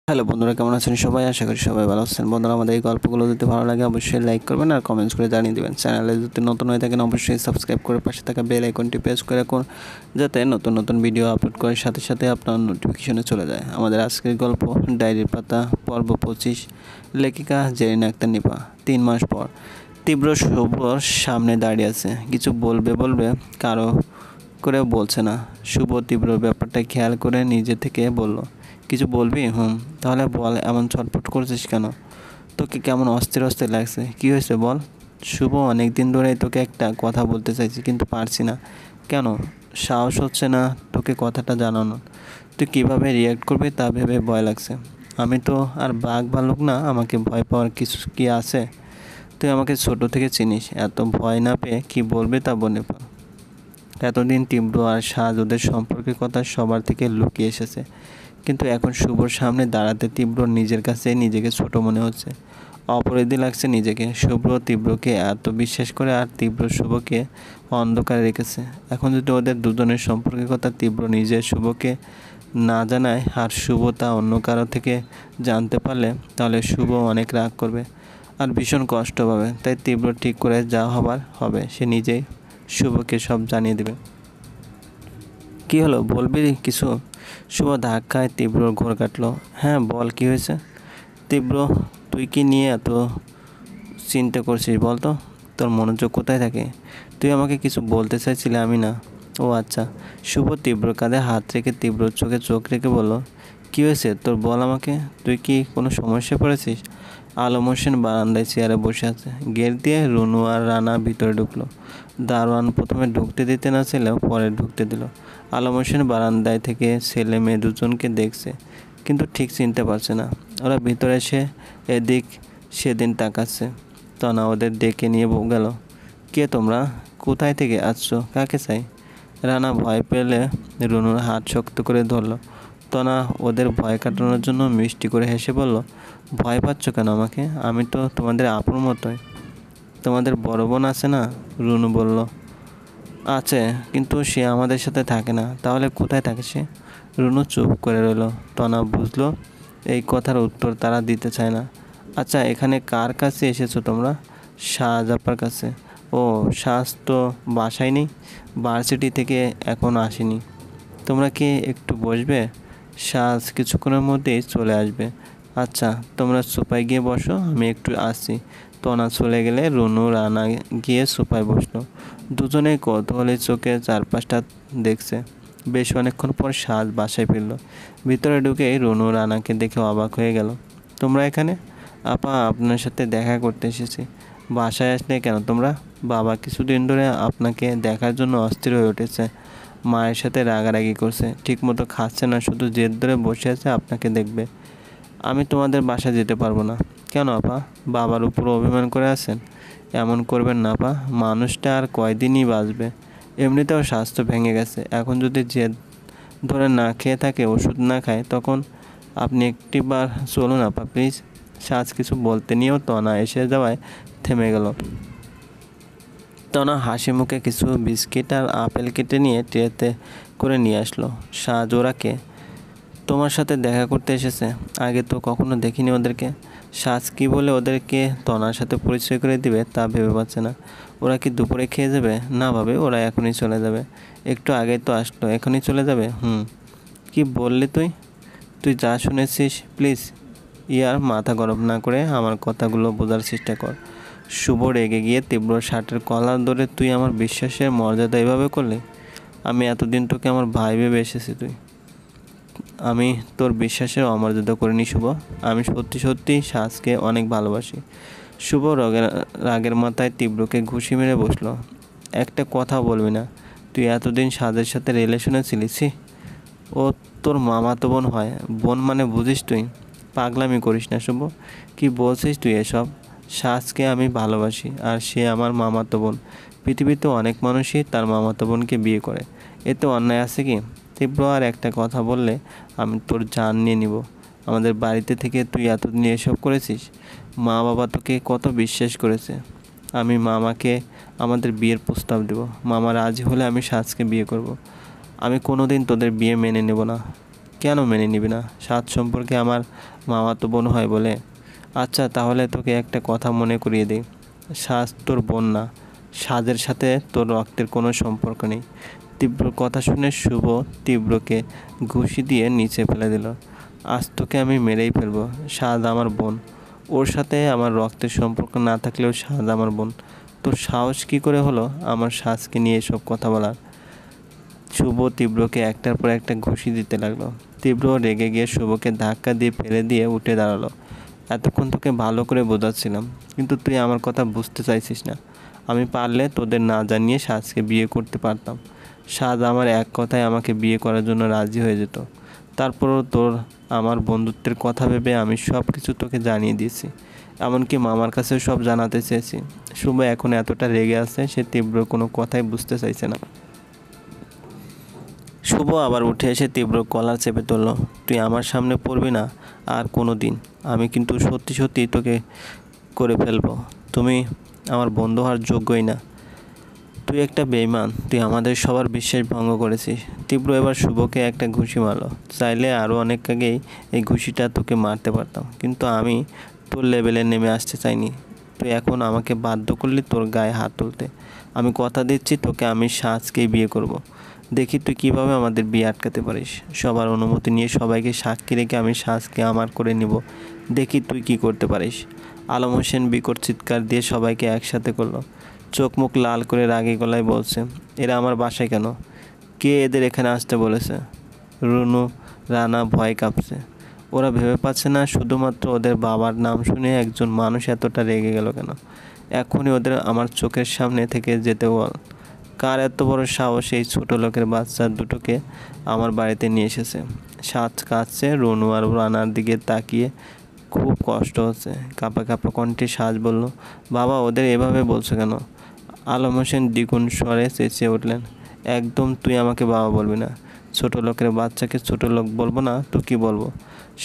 Hello বন্ধুরা, কেমন আছেন সবাই? আশা করি সবাই ভালো আছেন। বন্ধুরা, আমাদের এই গল্পগুলো যদি ভালো লাগে অবশ্যই লাইক করবেন আর কমেন্টস করে জানিয়ে দেবেন। চ্যানেলে যদি নতুন হয়ে থাকেন অবশ্যই সাবস্ক্রাইব করে পাশে থাকা বেল আইকনটি প্রেস করে রাখুন, যাতে নতুন নতুন ভিডিও আপলোড করার সাথে সাথে আপনার নোটিফিকেশনে চলে যায়। আমাদের আজকের গল্প ডায়েরির পাতা পর্ব 25, লেখিকা জেরিনা আক্তার নিপা। 3 মাস পর তীব্র শুভর সামনে দাঁড়িয়ে আছে, কিছু বলবে কারো করেও বলছে না। শুভ তীব্রর ব্যাপারটা খেয়াল করে নিজে থেকে বলল, কিছু বলবি? তাহলে বল, এমন ছটফট করছিস কেন? তোকে কেমন অস্থির অস্থির লাগছে, কী হয়েছে বল? শুভ, অনেক দিন ধরেই তোকে একটা কথা বলতে চাইছি কিন্তু পারছি না। কেন? সাহস হচ্ছে না তোকে কথাটা জানানো। তুই কীভাবে রিয়্যাক্ট করবি তা ভেবে ভয় লাগছে। আমি তো আর বাঘ ভালুক না, আমাকে ভয় পাওয়ার কিছু কি আছে? তুই আমাকে ছোট থেকে চিনিস, এত ভয় না পেয়ে কী বলবি তা বলে পা। এতদিন তীব্র আর সাজ ওদের সম্পর্কের কথা সবার থেকে লুকিয়ে এসেছে, কিন্তু এখন শুভর সামনে দাঁড়াতে তীব্র নিজের কাছে নিজেকে ছোট মনে হচ্ছে, অপরাধী লাগছে নিজেকে। শুভ্র তীব্রকে এত বিশ্বাস করে আর তীব্র শুভকে অন্ধকারে রেখেছে। এখন যদি ওদের দুজনের সম্পর্কের কথা তীব্র নিজে শুভকে না জানায় আর শুভ তা অন্য কারো থেকে জানতে পারলে, তাহলে শুভ অনেক রাগ করবে আর ভীষণ কষ্ট পাবে। তাই তীব্র ঠিক করে যা হবার হবে, সে নিজেই শুভকে সব জানিয়ে দেবে। কী হলো, বলবি কিছু? শুভ ধাক্কায় তীব্রর ঘোর কাটলো। হ্যাঁ বল, কী হয়েছে? তীব্র, তুই কি নিয়ে এত চিন্তা করছিস বল তো? তোর মনোযোগ কোথায় থাকে? তুই আমাকে কিছু বলতে চাইছিলে, আমি না। ও আচ্ছা। শুভ তীব্র কাঁধে হাত রেখে তীব্র চোখে চোখ রেখে বলল, কী হয়েছে তোর, বল আমাকে। তুই কি কোনো সমস্যায় পড়েছিস? আলম হোসেন বারান্দায় চেয়ারে বসে আছে। গেট দিয়ে রুনু আর রানা ভিতরে ঢুকলো। দারোয়ান প্রথমে ঢুকতে দিতে না ছিলেও পরে ঢুকতে দিল। আলম হোসেন বারান্দায় থেকে ছেলে মেয়ে দুজনকে দেখছে, কিন্তু ঠিক চিনতে পারছে না। ওরা ভিতরে এসে এদিক সেদিন তাকাচ্ছে। তনা ওদের ডেকে নিয়ে গেল। কে তোমরা? কোথায় থেকে আসছো? কাকে চাই? রানা ভয় পেলে রুনুর হাত শক্ত করে ধরল। তনা ওদের ভয় কাটানোর জন্য মিষ্টি করে হেসে বলল, ভয় পাচ্ছ কেন আমাকে? আমি তো তোমাদের আপুর মতোই। তোমাদের বড় বোন আছে না? রুনু বলল, আছে, কিন্তু সে আমাদের সাথে থাকে না। তাহলে কোথায় থাকে সে? রুনু চুপ করে রইল। তনা বুঝলো এই কথার উত্তর তারা দিতে চায় না। আচ্ছা, এখানে কার কাছে এসেছো তোমরা? শাহজাপার কাছে। ও, সাজ তো বাসায় নেই, ভার্সিটি থেকে এখন আসেনি। তোমরা কি একটু বসবে? সাজ কিছুক্ষণের মধ্যেই চলে আসবে। আচ্ছা, তোমরা সোফায় গিয়ে বসো, আমি একটু আসছি। তনা চলে গেলে রুনু রানা গিয়ে সোফায় বসলো। দুজনেই কৌতূহলী চোখে চারপাশটা দেখছে। বেশ অনেকক্ষণ পর সাজ বাসায় ফিরল। ভিতরে ঢুকেই রুনু রানাকে দেখে অবাক হয়ে গেল। তোমরা এখানে? আপা, আপনার সাথে দেখা করতে এসেছি। বাসায় আসলে কেন তোমরা? বাবা কিছুদিন ধরে আপনাকে দেখার জন্য অস্থির হয়ে উঠেছে। মায়ের সাথে রাগারাগি করছে, ঠিকমতো খাচ্ছে না, শুধু জেদ ধরে বসে আছে আপনাকে দেখবে। আমি তোমাদের বাসায় যেতে পারবো না। কেন আপা? বাবার উপর অভিমান করে আছেন? এমন করবেন না আপা, মানুষটা আর কয়দিনই বাঁচবে। এমনিতেও স্বাস্থ্য ভেঙে গেছে, এখন যদি জেদ ধরে না খেয়ে থাকে, ওষুধ না খায়, তখন আপনি একটিবার চলুন আপা প্লিজ। সাজ কিছু বলতে নিয়েও তনা এসে যাওয়ায় থেমে গেল। তনা হাসি মুখে কিছু বিস্কিট আর আপেল কেটে নিয়ে ট্রেতে করে নিয়ে আসলো। সাজ, ওরা কে? তোমার সাথে দেখা করতে এসেছে। আগে তো কখনো দেখিনি ওদেরকে। সাজ কী বলে ওদেরকে তনার সাথে পরিচয় করে দিবে তা ভেবে পাচ্ছে না। ওরা কি দুপুরে খেয়ে যাবে? না ভাবে, ওরা এখনই চলে যাবে। একটু আগেই তো আসলো, এখনই চলে যাবে? কি বললি তুই? তুই যা শুনেছিস প্লিজ ইয়ার মাথা গরম না করে আমার কথাগুলো বোঝার চেষ্টা কর। শুভ রেগে গিয়ে তীব্র শার্টের কলার ধরে, তুই আমার বিশ্বাসের মর্যাদা এভাবে করলি? আমি এতদিন তোকে আমার ভাই ভেবে এসেছি, আমি তোর বিশ্বাসের অমর্যাদা করিনি শুভ। আমি সত্যি সত্যি সাজকে অনেক ভালোবাসি। শুভ রাগের মাথায় তীব্রকে ঘুষি মেরে বসলো। একটা কথা বলবি না? তুই এতদিন সাজের সাথে রিলেশনে ছিলিস? ও তোর মামাতো বোন হয়। বোন মানে বুঝিস তুই? পাগলামি করিস না শুভ, কি বলছিস তুই এসব? সাজকে আমি ভালোবাসি আর সে আমার মামাতো বোন। পৃথিবীতে অনেক মানুষই তার মামাতো বোনকে বিয়ে করে, এতে অন্যায় আছে কি? তীব্র আর একটা কথা বললে আমি তোর জান নিয়ে নিব। আমাদের বাড়িতে থেকে তুই এতদিন এসব করেছিস। মা বাবা তোকে কত বিশ্বাস করেছে। আমি মামাকে আমাদের বিয়ের প্রস্তাব দেব। মামা রাজি হলে আমি সাজকে বিয়ে করব। আমি কোনো দিন তোদের বিয়ে মেনে নেব না। কেন মেনে নিবি না? সাজ সম্পর্কে আমার মামাতো বোন হয় বলে? আচ্ছা তাহলে তোকে একটা কথা মনে করিয়ে দিই, সাজ তোর বোন না, সাজের সাথে তোর রক্তের কোনো সম্পর্ক নেই। তীব্র কথা শুনে শুভ তীব্রকে ঘুষি দিয়ে নিচে ফেলে দিল। আজ তোকে আমি মেরেই ফেলবো। সাজ আমার বোন, ওর সাথে আমার রক্তের সম্পর্ক না থাকলেও সাজ আমার বোন। তোর সাহস কী করে হলো আমার সাজকে নিয়ে এসব কথা বলার? শুভ তীব্রকে একটার পর একটা ঘুষি দিতে লাগলো। তীব্র রেগে গিয়ে শুভকে ধাক্কা দিয়ে ফেলে দিয়ে উঠে দাঁড়ালো। এতক্ষণ তোকে ভালো করে বোঝাচ্ছিলাম, কিন্তু তুই আমার কথা বুঝতে চাইছিস না। আমি পারলে তোদের না জানিয়ে সাজকে বিয়ে করতে পারতাম। সাজ আমার এক কথায় আমাকে বিয়ে করার জন্য রাজি হয়ে যেত। তারপরও তোর আমার বন্ধুত্বের কথা ভেবে আমি সব কিছু তোকে জানিয়ে দিয়েছি, এমনকি মামার কাছেও সব জানাতে চেয়েছি। শুভ এখন এতটা রেগে আছে, সে তীব্র কোনো কথাই বুঝতে চাইছে না। শুভ আবার উঠে এসে তীব্র কলার চেপে ধরল। তুই আমার সামনে পড়বি না আর কোনো দিন। আমি কিন্তু সত্যি সত্যি তোকে করে ফেলবো। তুমি আমার বন্ধু হওয়ার যোগ্যই না। তুই একটা বেঈমান, তুই আমাদের সবার বিশ্বাস ভঙ্গ করেছিস। তীব্র এবার শুভকে একটা ঘুষি মারলো। চাইলে আরও অনেক আগেই এই ঘুষিটা তোকে মারতে পারতাম, কিন্তু আমি তোর লেভেলে নেমে আসতে চাইনি। তুই এখন আমাকে বাধ্য করলি তোর গায়ে হাত তুলতে। আমি কথা দিচ্ছি তোকে আমি সাজকেই বিয়ে করব। দেখি তুই কীভাবে আমাদের বিয়ে আটকাতে পারিস। সবার অনুমতি নিয়ে সবাইকে সাক্ষী রেখে আমি সাজকে আমার করে নিব। দেখি তুই কি করতে পারিস। আলম হোসেন বিকট চিৎকার দিয়ে সবাইকে একসাথে করলো। চোখ মুখ লাল করে রাগী গলায় বলছে, এরা আমার বাসায় কেন? কে এদের এখানে আসতে বলেছে? রুনু, রানা ভয় কাঁপছে। ওরা ভেবে পাচ্ছে না শুধুমাত্র ওদের বাবার নাম শুনে একজন মানুষ এতটা রেগে গেল কেন। এখনই ওদের আমার চোখের সামনে থেকে যেতে বল। কার এত বড় সাহস এই ছোটো লোকের বাচ্চা দুটোকে আমার বাড়িতে নিয়ে এসেছে? সাজ কাঁদছে। রুনু আর রানার দিকে তাকিয়ে খুব কষ্ট হচ্ছে। কাঁপা কাঁপা কণ্ঠে সাজ বলল, বাবা ওদের এভাবে বলছো কেন? আলম হোসেন দ্বিগুণ স্বরে চেঁচিয়ে উঠলেন, একদম তুই আমাকে বাবা বলবি না। ছোটো লোকের বাচ্চাকে ছোটো লোক বলবো না তো কি বলবো?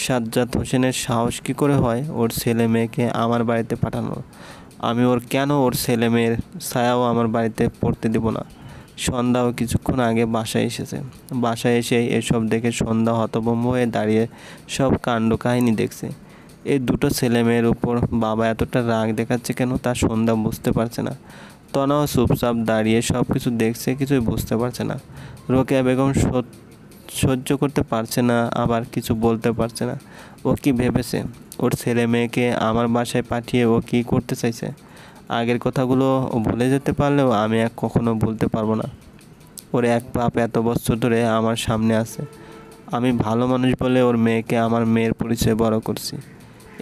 সাজ্জাদ হোসেনের সাহস কী করে হয় ওর ছেলে মেয়েকে আমার বাড়িতে পাঠানোর? আমি ওর ছেলে মেয়ের ছায়াও আমার বাড়িতে পড়তে দেব না। সন্ধ্যাও কিছুক্ষণ আগে বাসায় এসেছে। বাসায় এসে এসব দেখে সন্ধ্যা হতভম্ব হয়ে দাঁড়িয়ে সব কাণ্ড কাহিনী দেখছে। এই দুটো ছেলে মেয়ের উপর বাবা এতটা রাগ দেখাচ্ছে কেন তা সন্ধ্যা বুঝতে পারছে না। তনাও চুপচাপ দাঁড়িয়ে সব কিছু দেখছে, কিছুই বুঝতে পারছে না। রোকেয়া বেগম সহ্য করতে পারছে না, আবার কিছু বলতে পারছে না। ও কি ভেবেছে ওর ছেলে মেয়েকে আমার বাসায় পাঠিয়ে ও কী করতে চাইছে? আগের কথাগুলো ও ভুলে যেতে পারলেও আমি কখনো ভুলতে পারবো না। ওর এক বাপ এত বছর ধরে আমার সামনে আছে। আমি ভালো মানুষ বলে ওর মেয়েকে আমার মেয়ের পরিচয় বড় করছি।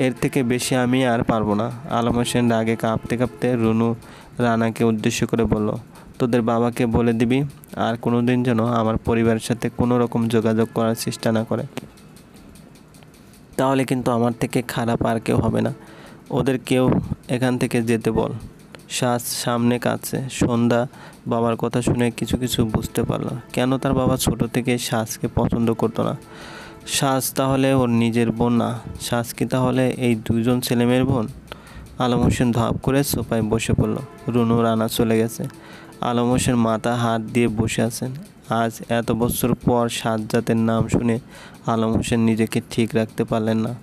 এর থেকে বেশি আমি আর পারবো না। আলম হোসেন রাগে কাঁপতে কাঁপতে রুনু রানাকে উদ্দেশ্য করে বলল, তোদের বাবাকে বলে দিবি আর কোনো দিন যেন আমার পরিবারের সাথে কোনো রকম যোগাযোগ করার চেষ্টা না করে। তাহলে কিন্তু আমার থেকে খারাপ আর কেউ হবে না। ওদের কেউ এখান থেকে যেতে বল। সাজ সামনে কাঁদছে। সন্ধ্যা বাবার কথা শুনে কিছু কিছু বুঝতে পারলো কেন তার বাবা ছোট থেকে সাজকে পছন্দ করতো না। সাজ তাহলে ওর নিজের বোন না? সাজ কি তাহলে এই দুজন ছেলেমেয়ের বোন? আলম হোসেন ধপ করে সোফায় বসে পড়ল। রুনু রানা চলে গেছে। আলম হোসেন মাথা হাত দিয়ে বসে আছেন। আজ এত বছর পর সাজ্জাদের নাম শুনে আলম হোসেন নিজেকে ঠিক রাখতে পারলেন না।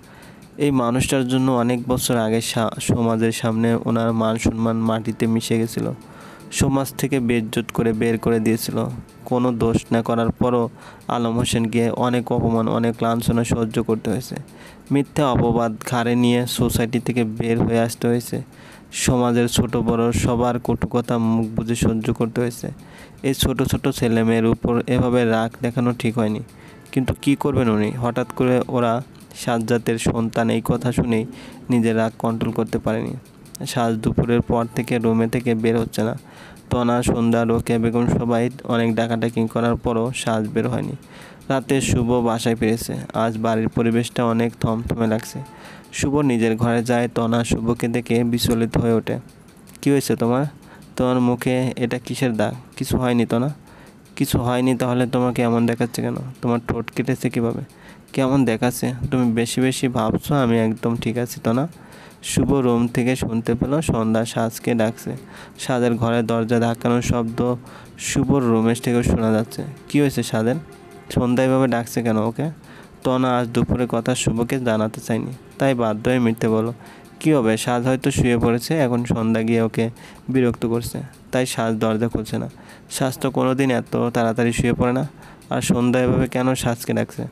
এই মানুষটার জন্য অনেক বছর আগে সমাজের সামনে ওনার মান সম্মান মাটিতে মিশে গেছিল। সমাজ থেকে বেইজ্জত করে বের করে দিয়েছিল। কোনো দোষ না করার পরও আলম হোসেনকে অনেক অপমান, অনেক লাঞ্ছনা সহ্য করতে হয়েছে। মিথ্যা অপবাদ ঘাড়ে নিয়ে সোসাইটি থেকে বের হয়ে আসতে হয়েছে। সমাজের ছোট বড় সবার কটু কথা মুখ বুজে সহ্য করতে হয়েছে। এই ছোট ছোট ছেলেমেয়ের উপর এভাবে রাগ দেখানো ঠিক হয়নি, কিন্তু কি করবেন উনি? হঠাৎ করে ওরা সাজ্জাদের সন্তান এই কথা শুনেই নিজের রাগ কন্ট্রোল করতে পারেনি। সাজ দুপুরের পর থেকে রুমে থেকে বের হচ্ছে না। তনা, সন্ধ্যা, রোকেয়া বেগম সবাই অনেক ডাকাডাকি করার পরও সাজ বের হয়নি। রাতে শুভ বাসায় ফিরেছে। আজ বাড়ির পরিবেশটা অনেক থমথমে লাগছে। শুভ নিজের ঘরে যায়। তনা শুভকে দেখে বিচলিত হয়ে ওঠে। কী হয়েছে তোমার মুখে এটা কিসের দাগ? কিছু হয়নি তনা? কিছু হয়নি তাহলে তোমাকে এমন দেখাচ্ছে কেন? তোমার ঠোঁট কেটেছে কীভাবে? কেমন দেখাচ্ছে? তুমি বেশি বেশি ভাবছো আমি একদম ঠিক আছি তনা। শুভ রুম থেকে শুনতে পেল সন্ধ্যা সাজকে ডাকছে। সাজের ঘরের দরজা ধাক্কানোর শব্দ শুভর রুমের থেকেও শোনা যাচ্ছে। কী হয়েছে সাজের? সন্ধ্যা এভাবে ডাকছে কেন ওকে? তনা আজ দুপুরে কথা শুভকে জানাতে চায়নি, তাই বাধ্য হয়ে মিথ্যে বলো। কী হবে, সাজ হয়তো শুয়ে পড়েছে, এখন সন্ধ্যা গিয়ে ওকে বিরক্ত করছে, তাই সাজ দরজা খুলছে না। সাজ তো কোনো দিন এত তাড়াতাড়ি শুয়ে পড়ে না, আর সন্ধ্যা এভাবে কেন সাজকে ডাকছে?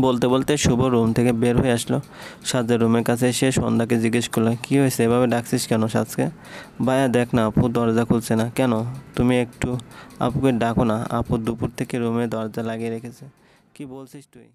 বলতে বলতে শুভ রুম থেকে বের হয়ে আসলো। সাজের রুমের কাছে এসে সন্ধ্যাকে জিজ্ঞেস করলো, কী হয়েছে, এভাবে ডাকছিস কেন সাজকে? ভাইয়া দেখ না, আপু দরজা খুলছে না। কেন? তুমি একটু আপুকে ডাকো না, আপু দুপুর থেকে রুমে দরজা লাগিয়ে রেখেছে। কি বলছিস তুই?